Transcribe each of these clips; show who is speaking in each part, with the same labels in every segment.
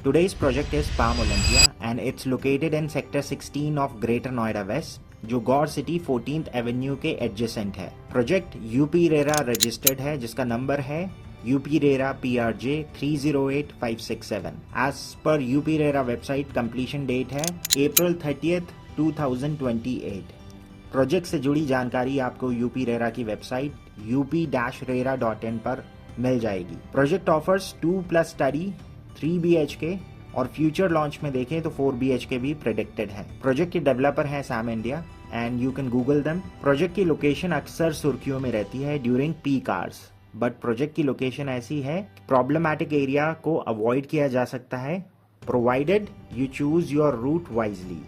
Speaker 1: Today's project is Palm Olympia and it's located in Sector 16 of Greater Noida West, जो Gaur city 14th avenue के adjacent है। Project UP RERA registered है जिसका number है UP RERA PRJ 308567। As per UP RERA website completion date है April 30th 2028। Project से जुड़ी जानकारी आपको यूपी रेरा की वेबसाइट up-rera.in पर मिल जाएगी। प्रोजेक्ट ऑफर्स 2+ स्टडी 3 BHK और फ्यूचर लॉन्च में देखें तो 4 BHK भी प्रेडिक्टेड है। प्रोजेक्ट के डेवलपर हैं Sam India and you can Google them. Project की लोकेशन अक्सर सुर्खियों में रहती है during peak hours, but project की लोकेशन ऐसी है प्रॉब्लमैटिक एरिया को अवॉइड किया जा सकता है provided you choose your route wisely.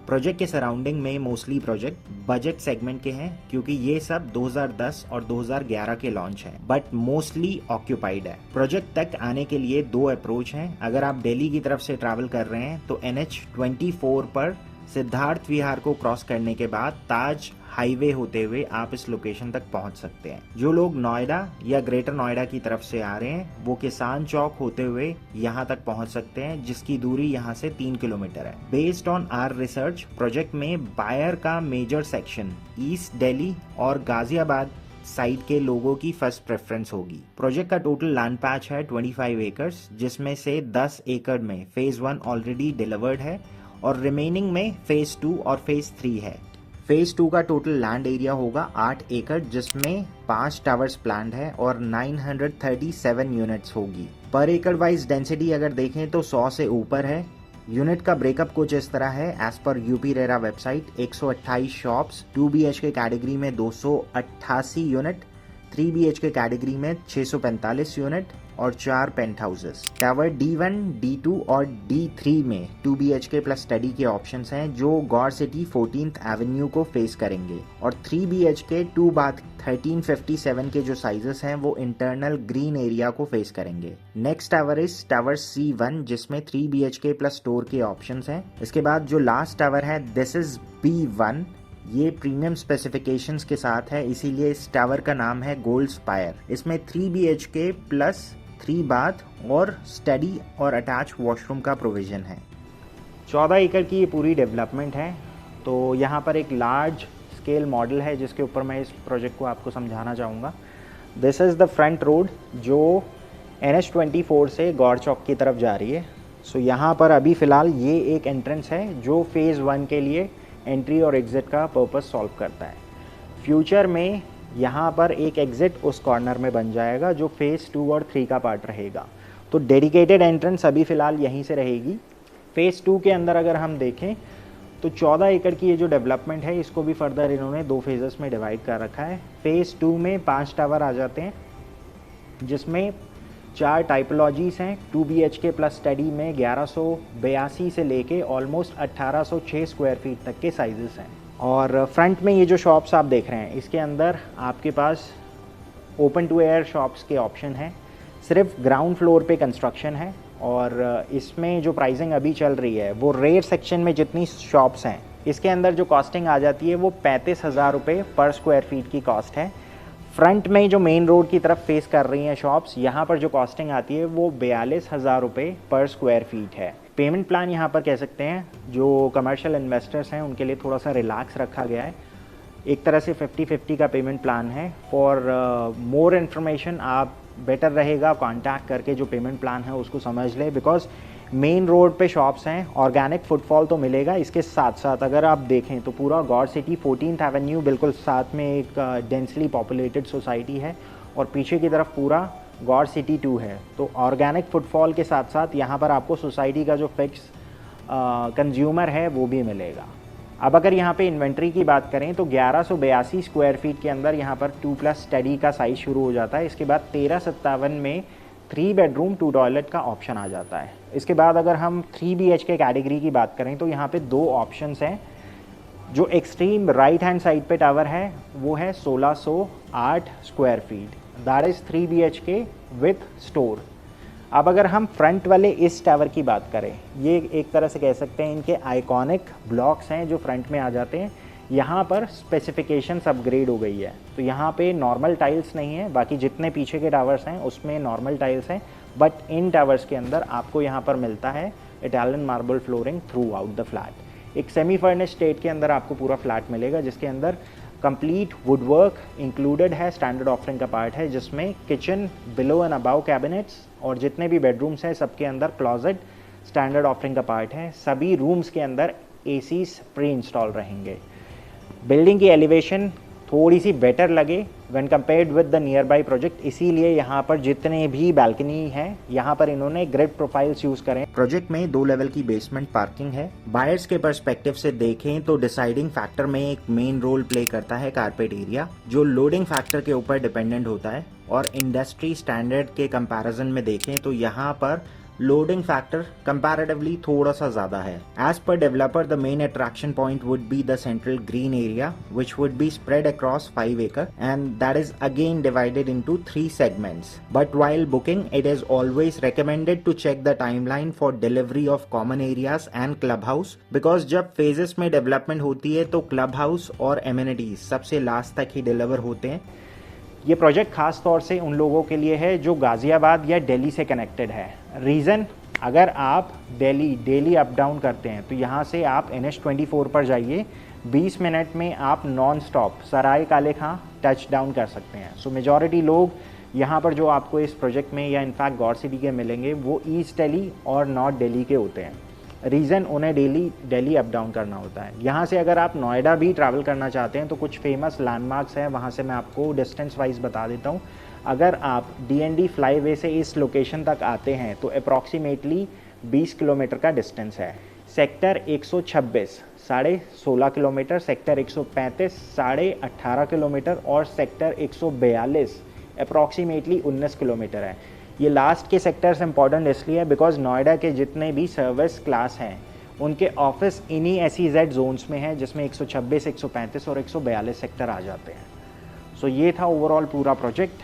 Speaker 1: Project के सराउंडिंग में मोस्टली प्रोजेक्ट बजट सेगमेंट के हैं क्योंकि ये सब 2010 और 2011 के लॉन्च हैं, बट मोस्टली ऑक्यूपाइड है। प्रोजेक्ट तक आने के लिए 2 अप्रोच हैं। अगर आप दिल्ली की तरफ से ट्रैवल कर रहे हैं तो NH24 पर सिद्धार्थ विहार को क्रॉस करने के बाद ताज हाईवे होते हुए आप इस लोकेशन तक पहुंच सकते हैं। जो लोग नोएडा या ग्रेटर नोएडा की तरफ से आ रहे हैं वो किसान चौक होते हुए यहां तक पहुंच सकते हैं, जिसकी दूरी यहां से 3 किलोमीटर है। Based on our research, project में बायर का मेजर सेक्शन ईस्ट दिल्ली और गाजियाबाद साइड के लोगों की फर्स्ट प्रेफरेंस होगी। प्रोजेक्ट का टोटल लैंड पैच है 25 एकर्स, जिसमें से 10 एकड़ में फेज 1 ऑलरेडी डिलीवर्ड है और रिमेनिंग में फेज 2 और फेज 3 है। फेज 2 का टोटल लैंड एरिया होगा 8 एकड़, जिसमें 5 टावर्स प्लान्ड है और 937 यूनिट्स होगी। पर एकड़ वाइज डेंसिटी अगर देखें तो 100 से ऊपर है। यूनिट का ब्रेकअप कुछ इस तरह है as per UP RERA website 128 shops, 2 BHK category में 288 यूनिट, 3 BHK कैटेगरी में 645 यूनिट और 4 paint houses. Tower D1, D2 और D3 में 2 BHK प्लस स्टडी के ऑप्शंस हैं जो गौर सिटी 14th एवेन्यू को फेस करेंगे, और 3 BHK 2 बाथ 1357 के जो साइजेस हैं वो इंटरनल ग्रीन एरिया को फेस करेंगे। Next tower is tower C1 जिसमें 3 BHK प्लस स्टोर के ऑप्शंस हैं। इसके बाद जो लास्ट टावर है दिस इज B1, ये प्रीमियम स्पेसिफिकेशंस के साथ है, इसीलिए इस टावर का नाम है गोल्ड स्पायर। इसमें 3 BHK प्लस 3 बाथ और स्टडी और अटैच वॉशरूम का प्रोविजन है। 14 एकड़ की ये पूरी डेवलपमेंट है। तो यहाँ पर एक लार्ज स्केल मॉडल है जिसके ऊपर मैं इस प्रोजेक्ट को आपको समझाना चाहूँगा। This is the front road जो NH24 से गौर चौक की तरफ जा रही है। सो यहाँ पर अभी फ़िलहाल ये एक एंट्रेंस है जो फेज़ 1 के लिए एंट्री और एग्ज़िट का पर्पस सॉल्व करता है। फ्यूचर में यहाँ पर एक एग्ज़िट उस कॉर्नर में बन जाएगा जो फेज़ 2 और 3 का पार्ट रहेगा। तो डेडिकेटेड एंट्रेंस अभी फ़िलहाल यहीं से रहेगी। फेज़ 2 के अंदर अगर हम देखें तो 14 एकड़ की ये जो डेवलपमेंट है इसको भी फर्दर इन्होंने 2 फेजेस में डिवाइड कर रखा है। फेज़ 2 में 5 टावर आ जाते हैं जिसमें 4 टाइपोलॉजीज़ हैं। 2 BHK प्लस स्टडी में 1182 से लेके ऑलमोस्ट 1806 स्क्वायर फीट तक के साइजेस हैं। और फ्रंट में ये जो शॉप्स आप देख रहे हैं इसके अंदर आपके पास ओपन टू एयर शॉप्स के ऑप्शन हैं। सिर्फ ग्राउंड फ्लोर पे कंस्ट्रक्शन है और इसमें जो प्राइसिंग अभी चल रही है वो रेयर सेक्शन में जितनी शॉप्स हैं इसके अंदर जो कॉस्टिंग आ जाती है वो 35,000 रुपये पर स्क्वायर फीट की कॉस्ट है। फ्रंट में जो मेन रोड की तरफ फेस कर रही हैं शॉप्स, यहाँ पर जो कॉस्टिंग आती है वो 42,000 रुपये पर स्क्वायर फीट है। पेमेंट प्लान यहाँ पर कह सकते हैं जो कमर्शियल इन्वेस्टर्स हैं उनके लिए थोड़ा सा रिलैक्स रखा गया है। एक तरह से 50-50 का पेमेंट प्लान है। फॉर मोर इन्फॉर्मेशन आप बेटर रहेगा कांटेक्ट करके जो पेमेंट प्लान है उसको समझ ले, बिकॉज मेन रोड पे शॉप्स हैं, ऑर्गेनिक फुटफॉल तो मिलेगा। इसके साथ साथ अगर आप देखें तो पूरा गौर सिटी 14th एवेन्यू बिल्कुल साथ में एक डेंसली पॉपुलेटेड सोसाइटी है और पीछे की तरफ पूरा गौर सिटी 2 है। तो ऑर्गेनिक फुटफॉल के साथ साथ यहाँ पर आपको सोसाइटी का जो फिक्स कंज्यूमर है वो भी मिलेगा। अब अगर यहाँ पे इन्वेंट्री की बात करें तो 1182 स्क्वायर फीट के अंदर यहाँ पर 2+ स्टडी का साइज़ शुरू हो जाता है। इसके बाद 1357 में 3 बेडरूम 2 टॉयलेट का ऑप्शन आ जाता है। इसके बाद अगर हम 3 BHK कैटेगरी की बात करें तो यहाँ पे 2 ऑप्शंस हैं। जो एक्सट्रीम राइट हैंड साइड पे टावर है वो है 1608 square feet, that is 3 BHK with store. अब अगर हम फ्रंट वाले इस टावर की बात करें, ये एक तरह से कह सकते हैं इनके आइकॉनिक ब्लॉक्स हैं जो फ्रंट में आ जाते हैं। यहाँ पर स्पेसिफिकेशंस अपग्रेड हो गई है, तो यहाँ पे नॉर्मल टाइल्स नहीं है, बाकी जितने पीछे के टावर्स हैं उसमें नॉर्मल टाइल्स हैं, बट इन टावर्स के अंदर आपको यहाँ पर मिलता है Italian marble flooring through out the flat. एक सेमी फर्निश स्टेट के अंदर आपको पूरा फ्लैट मिलेगा, जिसके अंदर कंप्लीट वुडवर्क इंक्लूडेड है, स्टैंडर्ड ऑफरिंग का पार्ट है, जिसमें kitchen, below and above cabinets और जितने भी बेडरूम्स हैं सबके अंदर क्लॉजेट स्टैंडर्ड ऑफरिंग का पार्ट है। सभी रूम्स के अंदर एसीज प्री इंस्टॉल रहेंगे। बिल्डिंग की एलिवेशन थोड़ी सी बेटर लगे when compared with the near by project, इसीलिए यहाँ पर जितने भी बालकनी हैं यहाँ पर इन्होंने ग्रिड प्रोफाइल्स यूज करें। प्रोजेक्ट में 2 लेवल की बेसमेंट पार्किंग है। बायर्स के पर्सपेक्टिव से देखें तो डिसाइडिंग फैक्टर में एक मेन रोल प्ले करता है कारपेट एरिया, जो लोडिंग फैक्टर के ऊपर डिपेंडेंट होता है। और इंडस्ट्री स्टैंडर्ड के कंपैरिजन में देखें तो यहाँ पर लोडिंग फैक्टर कंपैरेटिवली थोड़ा सा ज़्यादा है। As per developer the main attraction point would be the central green area which would be spread across 5 acres and that is again divided into 3 segments. But while booking, it is always recommended to check the timeline for delivery of common areas and clubhouse, because जब phases में development होती है तो clubhouse और amenities सबसे last तक ही deliver होते हैं। ये प्रोजेक्ट खास तौर से उन लोगों के लिए है जो गाज़ियाबाद या दिल्ली से कनेक्टेड है। रीज़न, अगर आप डेली अप डाउन करते हैं तो यहाँ से आप NH24 पर जाइए, 20 मिनट में आप नॉन स्टॉप सराय काले खां टच डाउन कर सकते हैं। सो मेजॉरिटी लोग यहाँ पर जो आपको इस प्रोजेक्ट में या इनफैक्ट गौर सिटी के मिलेंगे वो ईस्ट दिल्ली और नॉर्थ दिल्ली के होते हैं। रीज़न, उन्हें डेली अप डाउन करना होता है। यहाँ से अगर आप नोएडा भी ट्रैवल करना चाहते हैं तो कुछ फेमस लैंडमार्क्स हैं, वहाँ से मैं आपको डिस्टेंस वाइज बता देता हूँ। अगर आप DND फ्लाईवे से इस लोकेशन तक आते हैं तो अप्रॉक्सीमेटली 20 किलोमीटर का डिस्टेंस है। सेक्टर 126 16.5 किलोमीटर, सेक्टर 135 18.5 किलोमीटर और सेक्टर 142 अप्रॉक्सीमेटली 19 किलोमीटर है। ये लास्ट के सेक्टर्स इंपॉर्टेंट इसलिए बिकॉज नोएडा के जितने भी सर्विस क्लास हैं उनके ऑफिस इन्हीं SEZ जोन्स में हैं, जिसमें 126, 135 और 142 सेक्टर आ जाते हैं। सो ये था ओवरऑल पूरा प्रोजेक्ट।